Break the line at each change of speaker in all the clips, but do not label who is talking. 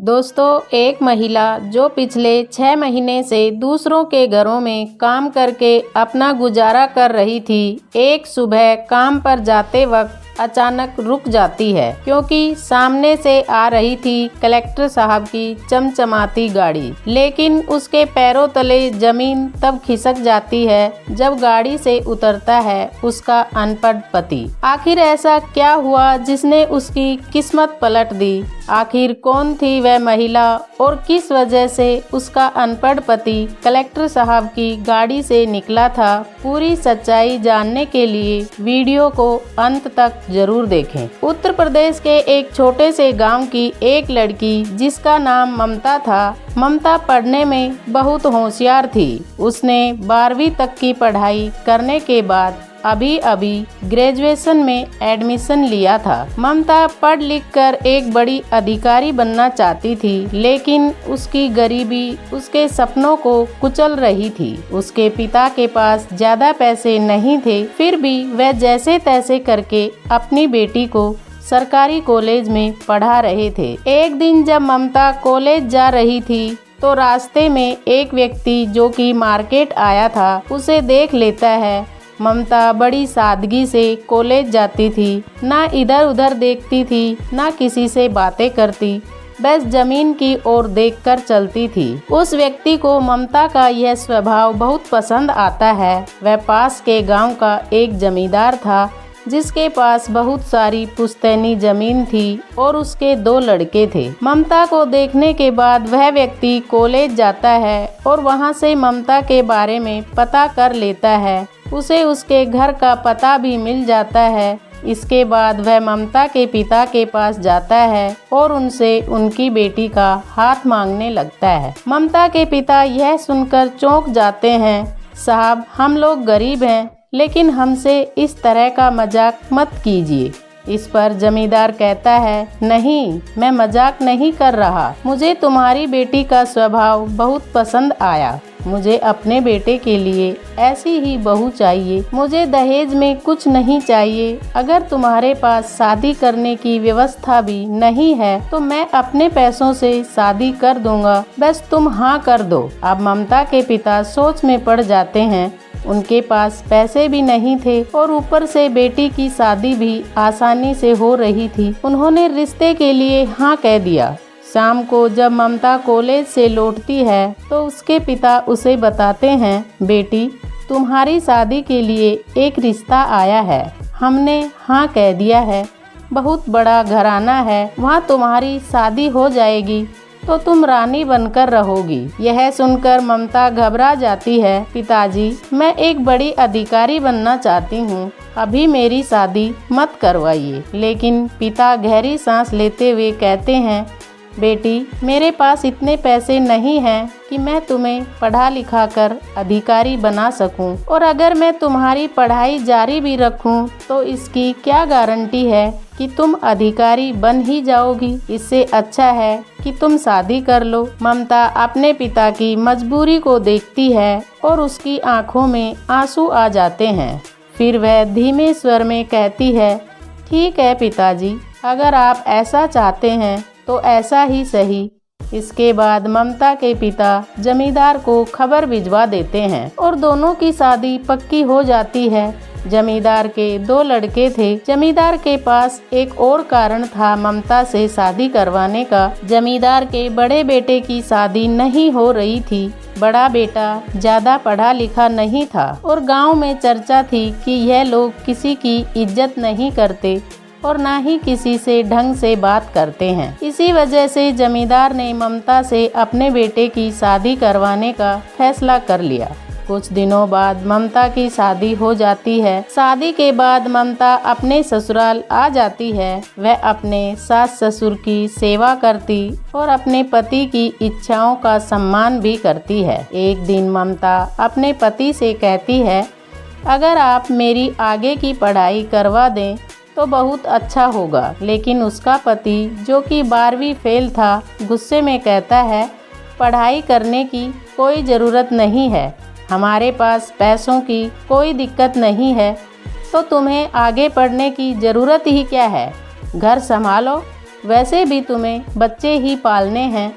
दोस्तों, एक महिला जो पिछले 6 महीने से दूसरों के घरों में काम करके अपना गुजारा कर रही थी, एक सुबह काम पर जाते वक्त अचानक रुक जाती है क्योंकि सामने से आ रही थी कलेक्टर साहब की चमचमाती गाड़ी। लेकिन उसके पैरों तले जमीन तब खिसक जाती है जब गाड़ी से उतरता है उसका अनपढ़ पति। आखिर ऐसा क्या हुआ जिसने उसकी किस्मत पलट दी? आखिर कौन थी वह महिला और किस वजह से उसका अनपढ़ पति कलेक्टर साहब की गाड़ी से निकला था? पूरी सच्चाई जानने के लिए वीडियो को अंत तक जरूर देखें। उत्तर प्रदेश के एक छोटे से गांव की एक लड़की जिसका नाम ममता था। ममता पढ़ने में बहुत होशियार थी। उसने 12वीं तक की पढ़ाई करने के बाद अभी ग्रेजुएशन में एडमिशन लिया था। ममता पढ़ लिख कर एक बड़ी अधिकारी बनना चाहती थी, लेकिन उसकी गरीबी उसके सपनों को कुचल रही थी। उसके पिता के पास ज्यादा पैसे नहीं थे, फिर भी वह जैसे तैसे करके अपनी बेटी को सरकारी कॉलेज में पढ़ा रहे थे। एक दिन जब ममता कॉलेज जा रही थी तो रास्ते में एक व्यक्ति जो कि मार्केट आया था उसे देख लेता है। ममता बड़ी सादगी से कॉलेज जाती थी, ना इधर उधर देखती थी, ना किसी से बातें करती, बस जमीन की ओर देखकर चलती थी। उस व्यक्ति को ममता का यह स्वभाव बहुत पसंद आता है। वह पास के गांव का एक जमींदार था जिसके पास बहुत सारी पुश्तैनी जमीन थी और उसके 2 लड़के थे। ममता को देखने के बाद वह व्यक्ति कॉलेज जाता है और वहां से ममता के बारे में पता कर लेता है। उसे उसके घर का पता भी मिल जाता है। इसके बाद वह ममता के पिता के पास जाता है और उनसे उनकी बेटी का हाथ मांगने लगता है। ममता के पिता यह सुनकर चौंक जाते हैं। साहब, हम लोग गरीब हैं, लेकिन हमसे इस तरह का मजाक मत कीजिए। इस पर जमींदार कहता है, नहीं, मैं मजाक नहीं कर रहा। मुझे तुम्हारी बेटी का स्वभाव बहुत पसंद आया। मुझे अपने बेटे के लिए ऐसी ही बहू चाहिए। मुझे दहेज में कुछ नहीं चाहिए। अगर तुम्हारे पास शादी करने की व्यवस्था भी नहीं है तो मैं अपने पैसों से शादी कर दूंगा, बस तुम हाँ कर दो। अब ममता के पिता सोच में पड़ जाते हैं। उनके पास पैसे भी नहीं थे और ऊपर से बेटी की शादी भी आसानी से हो रही थी। उन्होंने रिश्ते के लिए हाँ कह दिया। शाम को जब ममता कॉलेज से लौटती है तो उसके पिता उसे बताते हैं, बेटी, तुम्हारी शादी के लिए एक रिश्ता आया है। हमने हाँ कह दिया है। बहुत बड़ा घराना है, वहाँ तुम्हारी शादी हो जाएगी तो तुम रानी बनकर रहोगी। यह सुनकर ममता घबरा जाती है। पिताजी, मैं एक बड़ी अधिकारी बनना चाहती हूँ, अभी मेरी शादी मत करवाइए। लेकिन पिता गहरी सांस लेते हुए कहते हैं, बेटी, मेरे पास इतने पैसे नहीं हैं कि मैं तुम्हें पढ़ा लिखा कर अधिकारी बना सकूं, और अगर मैं तुम्हारी पढ़ाई जारी भी रखूं तो इसकी क्या गारंटी है कि तुम अधिकारी बन ही जाओगी। इससे अच्छा है कि तुम शादी कर लो। ममता अपने पिता की मजबूरी को देखती है और उसकी आंखों में आंसू आ जाते हैं। फिर वह धीमे स्वर में कहती है, ठीक है पिताजी, अगर आप ऐसा चाहते हैं तो ऐसा ही सही। इसके बाद ममता के पिता जमींदार को खबर भिजवा देते हैं और दोनों की शादी पक्की हो जाती है। जमींदार के 2 लड़के थे। जमींदार के पास एक और कारण था ममता से शादी करवाने का। जमींदार के बड़े बेटे की शादी नहीं हो रही थी। बड़ा बेटा ज्यादा पढ़ा लिखा नहीं था और गांव में चर्चा थी कि यह लोग किसी की इज्जत नहीं करते और ना ही किसी से ढंग से बात करते हैं। इसी वजह से जमींदार ने ममता से अपने बेटे की शादी करवाने का फैसला कर लिया। कुछ दिनों बाद ममता की शादी हो जाती है। शादी के बाद ममता अपने ससुराल आ जाती है। वह अपने सास ससुर की सेवा करती और अपने पति की इच्छाओं का सम्मान भी करती है। एक दिन ममता अपने पति से कहती है, अगर आप मेरी आगे की पढ़ाई करवा दें तो बहुत अच्छा होगा। लेकिन उसका पति, जो कि 12वीं फेल था, गुस्से में कहता है, पढ़ाई करने की कोई ज़रूरत नहीं है, हमारे पास पैसों की कोई दिक्कत नहीं है, तो तुम्हें आगे पढ़ने की ज़रूरत ही क्या है, घर संभालो। वैसे भी तुम्हें बच्चे ही पालने हैं।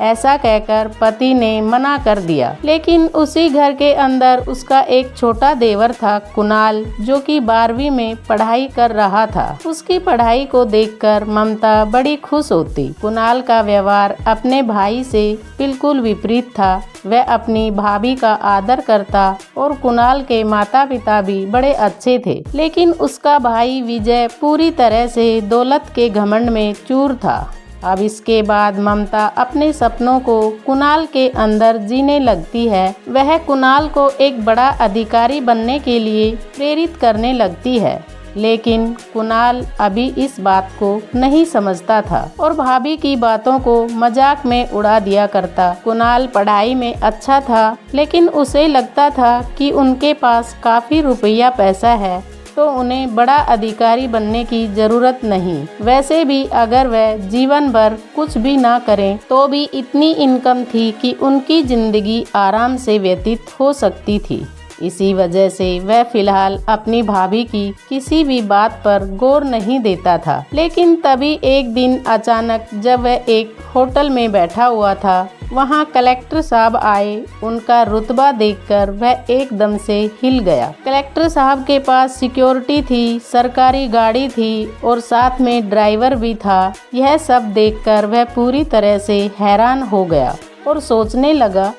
ऐसा कहकर पति ने मना कर दिया। लेकिन उसी घर के अंदर उसका एक छोटा देवर था, कुणाल, जो कि 12वीं में पढ़ाई कर रहा था। उसकी पढ़ाई को देखकर ममता बड़ी खुश होती। कुणाल का व्यवहार अपने भाई से बिल्कुल विपरीत था। वह अपनी भाभी का आदर करता और कुणाल के माता पिता भी बड़े अच्छे थे। लेकिन उसका भाई विजय पूरी तरह से दौलत के घमंड में चूर था। अब इसके बाद ममता अपने सपनों को कुणाल के अंदर जीने लगती है। वह कुणाल को एक बड़ा अधिकारी बनने के लिए प्रेरित करने लगती है। लेकिन कुणाल अभी इस बात को नहीं समझता था और भाभी की बातों को मजाक में उड़ा दिया करता। कुणाल पढ़ाई में अच्छा था, लेकिन उसे लगता था कि उनके पास काफी रुपया पैसा है तो उन्हें बड़ा अधिकारी बनने की जरूरत नहीं। वैसे भी अगर वह जीवन भर कुछ भी ना करें तो भी इतनी इनकम थी कि उनकी जिंदगी आराम से व्यतीत हो सकती थी। इसी वजह से वह फिलहाल अपनी भाभी की किसी भी बात पर गौर नहीं देता था। लेकिन तभी एक दिन अचानक जब वह एक होटल में बैठा हुआ था, वहां कलेक्टर साहब आए। उनका रुतबा देखकर वह एकदम से हिल गया। कलेक्टर साहब के पास सिक्योरिटी थी, सरकारी गाड़ी थी और साथ में ड्राइवर भी था। यह सब देखकर वह पूरी तरह से हैरान हो गया और सोचने लगा,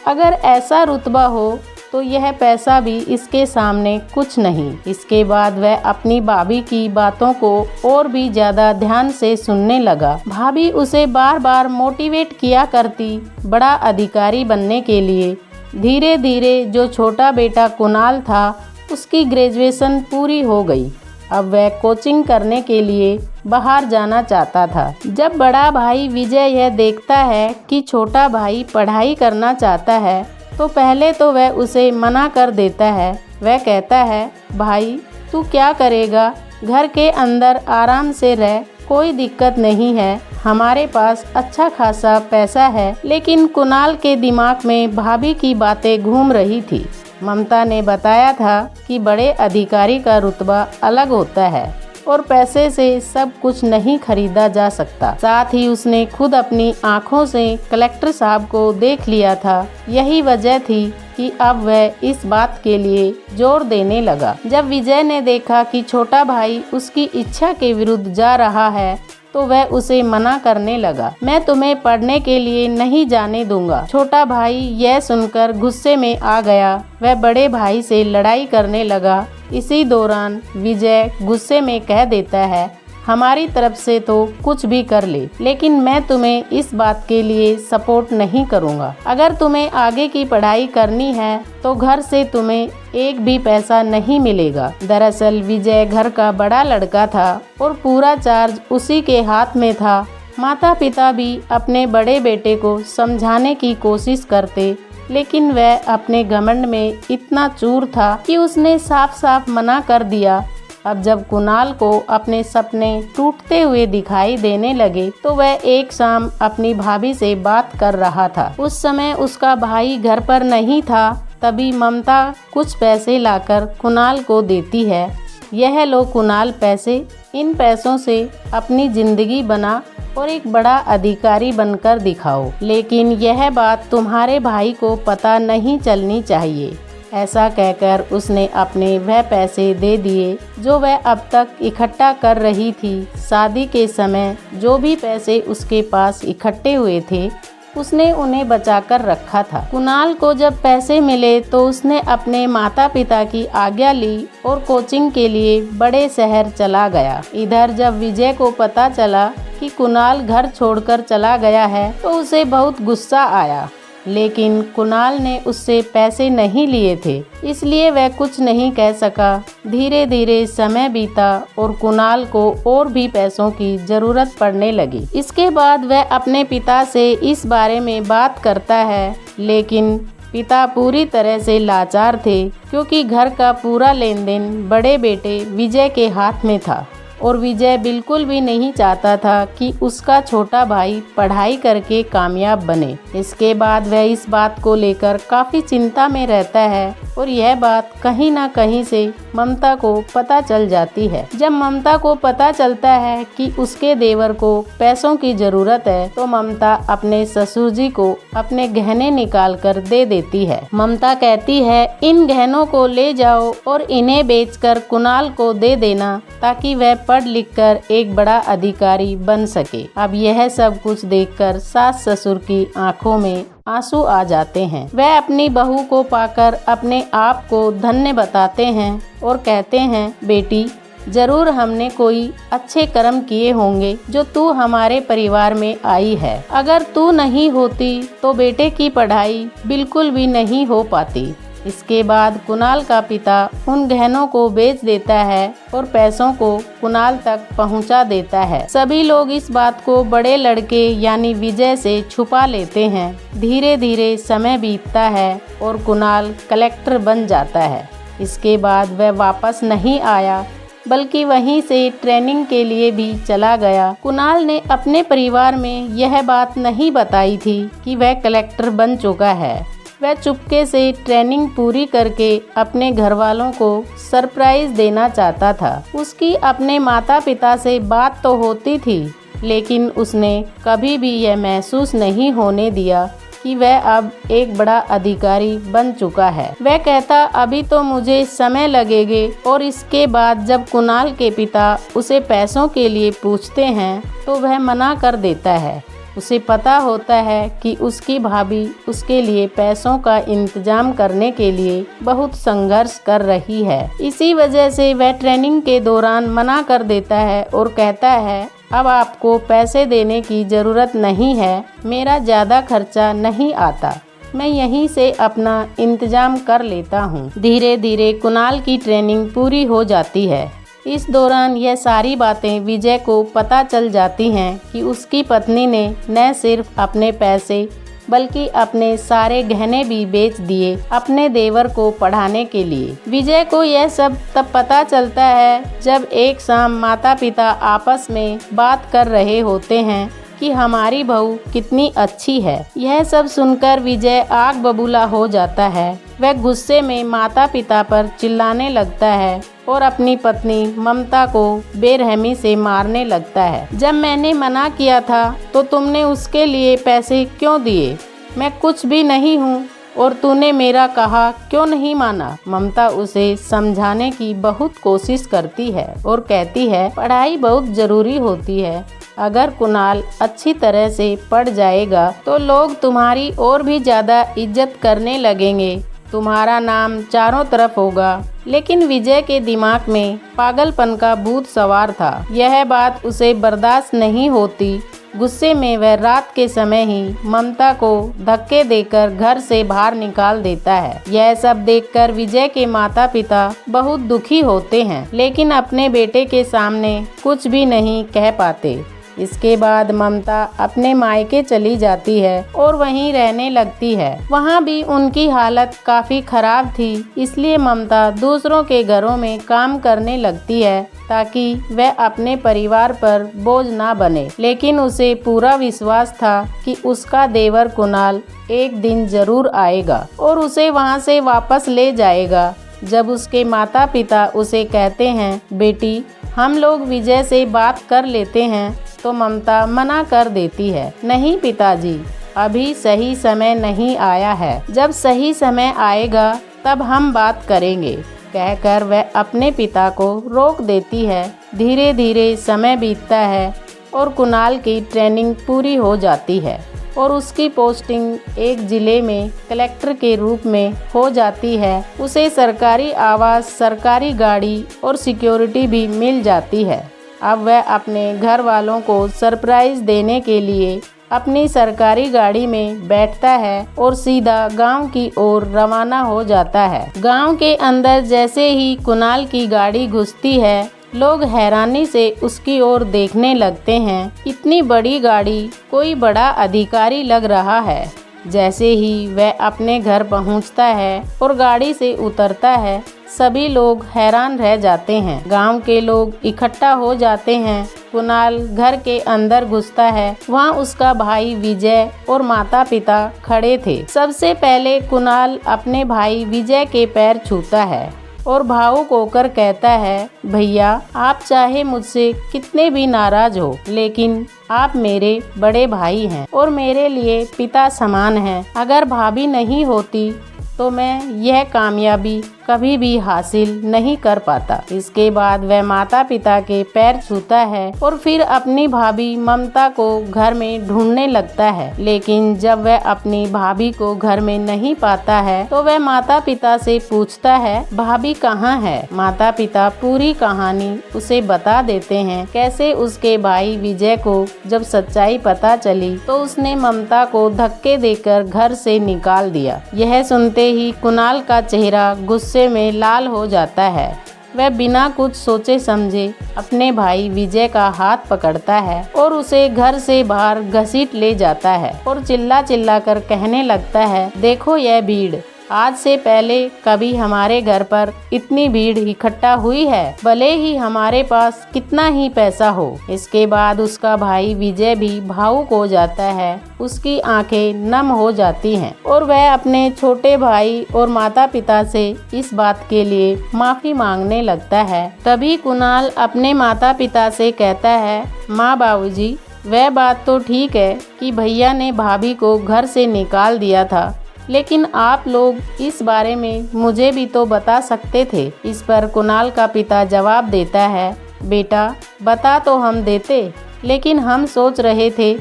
अगर ऐसा रुतबा हो तो यह पैसा भी इसके सामने कुछ नहीं। इसके बाद वह अपनी भाभी की बातों को और भी ज्यादा ध्यान से सुनने लगा। भाभी उसे बार बार मोटिवेट किया करती बड़ा अधिकारी बनने के लिए। धीरे धीरे जो छोटा बेटा कुणाल था, उसकी ग्रेजुएशन पूरी हो गई। अब वह कोचिंग करने के लिए बाहर जाना चाहता था। जब बड़ा भाई विजय यह देखता है कि छोटा भाई पढ़ाई करना चाहता है तो पहले तो वह उसे मना कर देता है। वह कहता है, भाई तू क्या करेगा, घर के अंदर आराम से रह, कोई दिक्कत नहीं है, हमारे पास अच्छा खासा पैसा है। लेकिन कुणाल के दिमाग में भाभी की बातें घूम रही थी। ममता ने बताया था कि बड़े अधिकारी का रुतबा अलग होता है और पैसे से सब कुछ नहीं खरीदा जा सकता। साथ ही उसने खुद अपनी आँखों से कलेक्टर साहब को देख लिया था। यही वजह थी कि अब वह इस बात के लिए जोर देने लगा। जब विजय ने देखा कि छोटा भाई उसकी इच्छा के विरुद्ध जा रहा है तो वह उसे मना करने लगा। मैं तुम्हें पढ़ने के लिए नहीं जाने दूंगा। छोटा भाई यह सुनकर गुस्से में आ गया। वह बड़े भाई से लड़ाई करने लगा। इसी दौरान विजय गुस्से में कह देता है, हमारी तरफ से तो कुछ भी कर ले, लेकिन मैं तुम्हें इस बात के लिए सपोर्ट नहीं करूंगा। अगर तुम्हें आगे की पढ़ाई करनी है तो घर से तुम्हें एक भी पैसा नहीं मिलेगा। दरअसल विजय घर का बड़ा लड़का था और पूरा चार्ज उसी के हाथ में था। माता पिता भी अपने बड़े बेटे को समझाने की कोशिश करते, लेकिन वह अपने घमंड में इतना चूर था कि उसने साफ साफ मना कर दिया। अब जब कुणाल को अपने सपने टूटते हुए दिखाई देने लगे तो वह एक शाम अपनी भाभी से बात कर रहा था। उस समय उसका भाई घर पर नहीं था। तभी ममता कुछ पैसे लाकर कुणाल को देती है। यह लो कुणाल पैसे, इन पैसों से अपनी जिंदगी बना और एक बड़ा अधिकारी बनकर दिखाओ, लेकिन यह बात तुम्हारे भाई को पता नहीं चलनी चाहिए। ऐसा कहकर उसने अपने वह पैसे दे दिए जो वह अब तक इकट्ठा कर रही थी। शादी के समय जो भी पैसे उसके पास इकट्ठे हुए थे उसने उन्हें बचाकर रखा था। कुणाल को जब पैसे मिले तो उसने अपने माता पिता की आज्ञा ली और कोचिंग के लिए बड़े शहर चला गया। इधर जब विजय को पता चला कि कुणाल घर छोड़कर चला गया है तो उसे बहुत गुस्सा आया, लेकिन कुणाल ने उससे पैसे नहीं लिए थे, इसलिए वह कुछ नहीं कह सका। धीरे धीरे समय बीता और कुणाल को और भी पैसों की जरूरत पड़ने लगी। इसके बाद वह अपने पिता से इस बारे में बात करता है, लेकिन पिता पूरी तरह से लाचार थे क्योंकि घर का पूरा लेन देन बड़े बेटे विजय के हाथ में था। और विजय बिल्कुल भी नहीं चाहता था कि उसका छोटा भाई पढ़ाई करके कामयाब बने। इसके बाद वह इस बात को लेकर काफी चिंता में रहता है और यह बात कहीं ना कहीं से ममता को पता चल जाती है। जब ममता को पता चलता है कि उसके देवर को पैसों की जरूरत है तो ममता अपने ससुर जी को अपने गहने निकाल कर दे देती है। ममता कहती है इन गहनों को ले जाओ और इन्हें बेचकर कुणाल को दे देना ताकि वह पढ़ लिख कर एक बड़ा अधिकारी बन सके। अब यह सब कुछ देखकर सास ससुर की आंखों में आंसू आ जाते हैं। वह अपनी बहू को पाकर अपने आप को धन्य बताते हैं और कहते हैं बेटी जरूर हमने कोई अच्छे कर्म किए होंगे जो तू हमारे परिवार में आई है। अगर तू नहीं होती तो बेटे की पढ़ाई बिल्कुल भी नहीं हो पाती। इसके बाद कुणाल का पिता उन गहनों को बेच देता है और पैसों को कुणाल तक पहुंचा देता है। सभी लोग इस बात को बड़े लड़के यानी विजय से छुपा लेते हैं। धीरे धीरे समय बीतता है और कुणाल कलेक्टर बन जाता है। इसके बाद वह वापस नहीं आया बल्कि वहीं से ट्रेनिंग के लिए भी चला गया। कुणाल ने अपने परिवार में यह बात नहीं बताई थी कि वह कलेक्टर बन चुका है। वह चुपके से ट्रेनिंग पूरी करके अपने घर वालों को सरप्राइज देना चाहता था। उसकी अपने माता पिता से बात तो होती थी लेकिन उसने कभी भी यह महसूस नहीं होने दिया कि वह अब एक बड़ा अधिकारी बन चुका है। वह कहता अभी तो मुझे समय लगेगा और इसके बाद जब कुणाल के पिता उसे पैसों के लिए पूछते हैं तो वह मना कर देता है। उसे पता होता है कि उसकी भाभी उसके लिए पैसों का इंतजाम करने के लिए बहुत संघर्ष कर रही है। इसी वजह से वह ट्रेनिंग के दौरान मना कर देता है और कहता है अब आपको पैसे देने की ज़रूरत नहीं है, मेरा ज़्यादा खर्चा नहीं आता, मैं यहीं से अपना इंतजाम कर लेता हूँ। धीरे धीरे कुणाल की ट्रेनिंग पूरी हो जाती है। इस दौरान यह सारी बातें विजय को पता चल जाती हैं कि उसकी पत्नी ने न सिर्फ अपने पैसे बल्कि अपने सारे गहने भी बेच दिए अपने देवर को पढ़ाने के लिए। विजय को यह सब तब पता चलता है जब एक शाम माता पिता आपस में बात कर रहे होते हैं कि हमारी बहू कितनी अच्छी है। यह सब सुनकर विजय आग बबूला हो जाता है। वह गुस्से में माता पिता पर चिल्लाने लगता है और अपनी पत्नी ममता को बेरहमी से मारने लगता है। जब मैंने मना किया था तो तुमने उसके लिए पैसे क्यों दिए? मैं कुछ भी नहीं हूँ और तूने मेरा कहा क्यों नहीं माना? ममता उसे समझाने की बहुत कोशिश करती है और कहती है पढ़ाई बहुत जरूरी होती है। अगर कुणाल अच्छी तरह से पढ़ जाएगा तो लोग तुम्हारी और भी ज़्यादा इज्जत करने लगेंगे, तुम्हारा नाम चारों तरफ होगा। लेकिन विजय के दिमाग में पागलपन का भूत सवार था। यह बात उसे बर्दाश्त नहीं होती। गुस्से में वह रात के समय ही ममता को धक्के देकर घर से बाहर निकाल देता है। यह सब देखकर विजय के माता पिता बहुत दुखी होते हैं लेकिन अपने बेटे के सामने कुछ भी नहीं कह पाते। इसके बाद ममता अपने मायके चली जाती है और वहीं रहने लगती है। वहाँ भी उनकी हालत काफी खराब थी, इसलिए ममता दूसरों के घरों में काम करने लगती है ताकि वह अपने परिवार पर बोझ ना बने। लेकिन उसे पूरा विश्वास था कि उसका देवर कुणाल एक दिन जरूर आएगा और उसे वहाँ से वापस ले जाएगा। जब उसके माता पिता उसे कहते हैं बेटी हम लोग विजय से बात कर लेते हैं तो ममता मना कर देती है। नहीं पिताजी, अभी सही समय नहीं आया है, जब सही समय आएगा तब हम बात करेंगे, कहकर वह अपने पिता को रोक देती है। धीरे धीरे समय बीतता है और कुणाल की ट्रेनिंग पूरी हो जाती है और उसकी पोस्टिंग एक जिले में कलेक्टर के रूप में हो जाती है। उसे सरकारी आवास, सरकारी गाड़ी और सिक्योरिटी भी मिल जाती है। अब वह अपने घर वालों को सरप्राइज देने के लिए अपनी सरकारी गाड़ी में बैठता है और सीधा गांव की ओर रवाना हो जाता है। गांव के अंदर जैसे ही कुणाल की गाड़ी घुसती है लोग हैरानी से उसकी ओर देखने लगते हैं। इतनी बड़ी गाड़ी, कोई बड़ा अधिकारी लग रहा है। जैसे ही वह अपने घर पहुंचता है और गाड़ी से उतरता है सभी लोग हैरान रह जाते हैं। गांव के लोग इकट्ठा हो जाते हैं। कुणाल घर के अंदर घुसता है। वहाँ उसका भाई विजय और माता पिता खड़े थे। सबसे पहले कुणाल अपने भाई विजय के पैर छूता है और भावुक होकर कहता है, भैया आप चाहे मुझसे कितने भी नाराज हो, लेकिन आप मेरे बड़े भाई हैं और मेरे लिए पिता समान हैं। अगर भाभी नहीं होती तो मैं यह कामयाबी कभी भी हासिल नहीं कर पाता। इसके बाद वह माता पिता के पैर छूता है और फिर अपनी भाभी ममता को घर में ढूंढने लगता है। लेकिन जब वह अपनी भाभी को घर में नहीं पाता है तो वह माता पिता से पूछता है, भाभी कहाँ है? माता पिता पूरी कहानी उसे बता देते हैं। कैसे उसके भाई विजय को जब सच्चाई पता चली तो उसने ममता को धक्के देकर घर से निकाल दिया। यह सुनते ही कुणाल का चेहरा गुस्से में लाल हो जाता है। वह बिना कुछ सोचे समझे अपने भाई विजय का हाथ पकड़ता है और उसे घर से बाहर घसीट ले जाता है और चिल्ला चिल्ला कर कहने लगता है, देखो यह भीड़, आज से पहले कभी हमारे घर पर इतनी भीड़ इकट्ठा हुई है, भले ही हमारे पास कितना ही पैसा हो। इसके बाद उसका भाई विजय भी भावुक हो जाता है। उसकी आंखें नम हो जाती हैं और वह अपने छोटे भाई और माता पिता से इस बात के लिए माफी मांगने लगता है। तभी कुणाल अपने माता पिता से कहता है, माँ बाबूजी, वह बात तो ठीक है कि भैया ने भाभी को घर से निकाल दिया था, लेकिन आप लोग इस बारे में मुझे भी तो बता सकते थे। इस पर कुणाल का पिता जवाब देता है, बेटा बता तो हम देते, लेकिन हम सोच रहे थे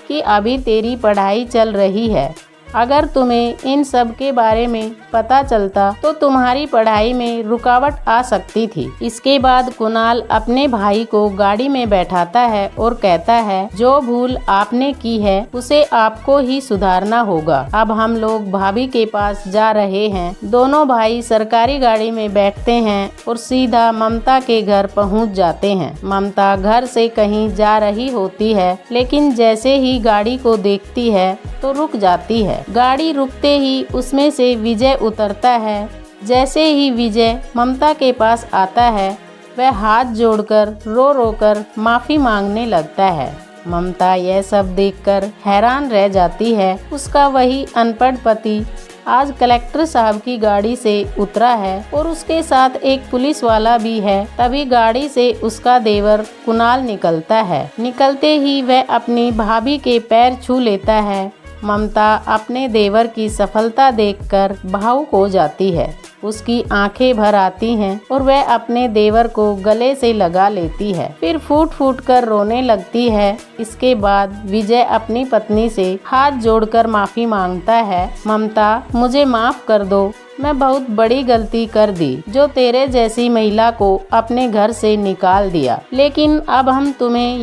कि अभी तेरी पढ़ाई चल रही है। अगर तुम्हें इन सब के बारे में पता चलता तो तुम्हारी पढ़ाई में रुकावट आ सकती थी। इसके बाद कुणाल अपने भाई को गाड़ी में बैठाता है और कहता है, जो भूल आपने की है उसे आपको ही सुधारना होगा। अब हम लोग भाभी के पास जा रहे हैं। दोनों भाई सरकारी गाड़ी में बैठते हैं और सीधा ममता के घर पहुंच जाते हैं। ममता घर से कहीं जा रही होती है, लेकिन जैसे ही गाड़ी को देखती है तो रुक जाती है। गाड़ी रुकते ही उसमें से विजय उतरता है। जैसे ही विजय ममता के पास आता है, वह हाथ जोड़कर रो रो कर माफी मांगने लगता है। ममता यह सब देखकर हैरान रह जाती है। उसका वही अनपढ़ पति आज कलेक्टर साहब की गाड़ी से उतरा है और उसके साथ एक पुलिस वाला भी है। तभी गाड़ी से उसका देवर कुणाल निकलता है। निकलते ही वह अपनी भाभी के पैर छू लेता है। ममता अपने देवर की सफलता देखकर भावुक हो जाती है। उसकी आंखें भर आती हैं और वह अपने देवर को गले से लगा लेती है, फिर फूट फूट कर रोने लगती है। इसके बाद विजय अपनी पत्नी से हाथ जोड़कर माफी मांगता है, ममता मुझे माफ कर दो, मैं बहुत बड़ी गलती कर दी जो तेरे जैसी महिला को अपने घर से निकाल दिया। लेकिन अब हम तुम्हें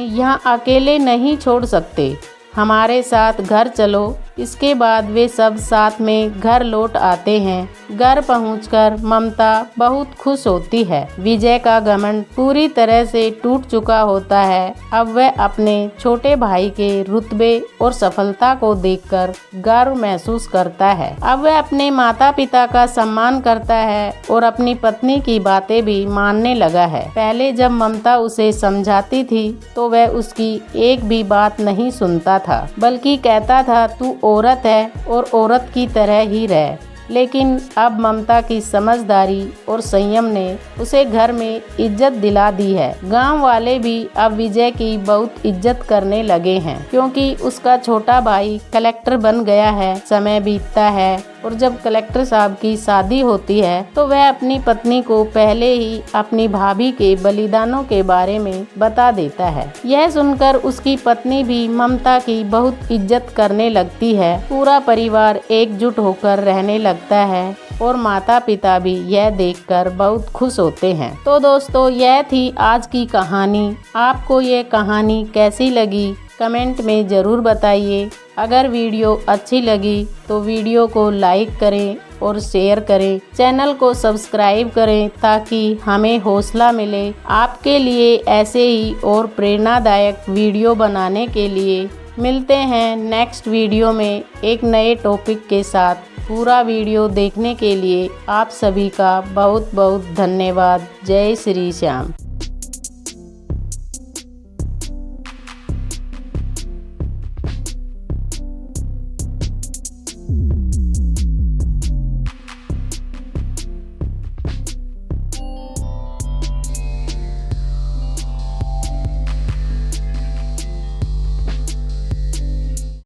यहाँ अकेले नहीं छोड़ सकते, हमारे साथ घर चलो। इसके बाद वे सब साथ में घर लौट आते हैं। घर पहुंचकर ममता बहुत खुश होती है। विजय का घमंड पूरी तरह से टूट चुका होता है। अब वह अपने छोटे भाई के रुतबे और सफलता को देखकर गर्व महसूस करता है। अब वह अपने माता पिता का सम्मान करता है और अपनी पत्नी की बातें भी मानने लगा है। पहले जब ममता उसे समझाती थी तो वह उसकी एक भी बात नहीं सुनता था, बल्कि कहता था तू औरत है और औरत की तरह ही रह। लेकिन अब ममता की समझदारी और संयम ने उसे घर में इज्जत दिला दी है। गांव वाले भी अब विजय की बहुत इज्जत करने लगे हैं, क्योंकि उसका छोटा भाई कलेक्टर बन गया है। समय बीतता है और जब कलेक्टर साहब की शादी होती है तो वह अपनी पत्नी को पहले ही अपनी भाभी के बलिदानों के बारे में बता देता है। यह सुनकर उसकी पत्नी भी ममता की बहुत इज्जत करने लगती है। पूरा परिवार एकजुट होकर रहने लगता है और माता पिता भी यह देखकर बहुत खुश होते हैं। तो दोस्तों, यह थी आज की कहानी। आपको ये कहानी कैसी लगी कमेंट में ज़रूर बताइए। अगर वीडियो अच्छी लगी तो वीडियो को लाइक करें और शेयर करें। चैनल को सब्सक्राइब करें ताकि हमें हौसला मिले आपके लिए ऐसे ही और प्रेरणादायक वीडियो बनाने के लिए। मिलते हैं नेक्स्ट वीडियो में एक नए टॉपिक के साथ। पूरा वीडियो देखने के लिए आप सभी का बहुत बहुत धन्यवाद। जय श्री श्याम।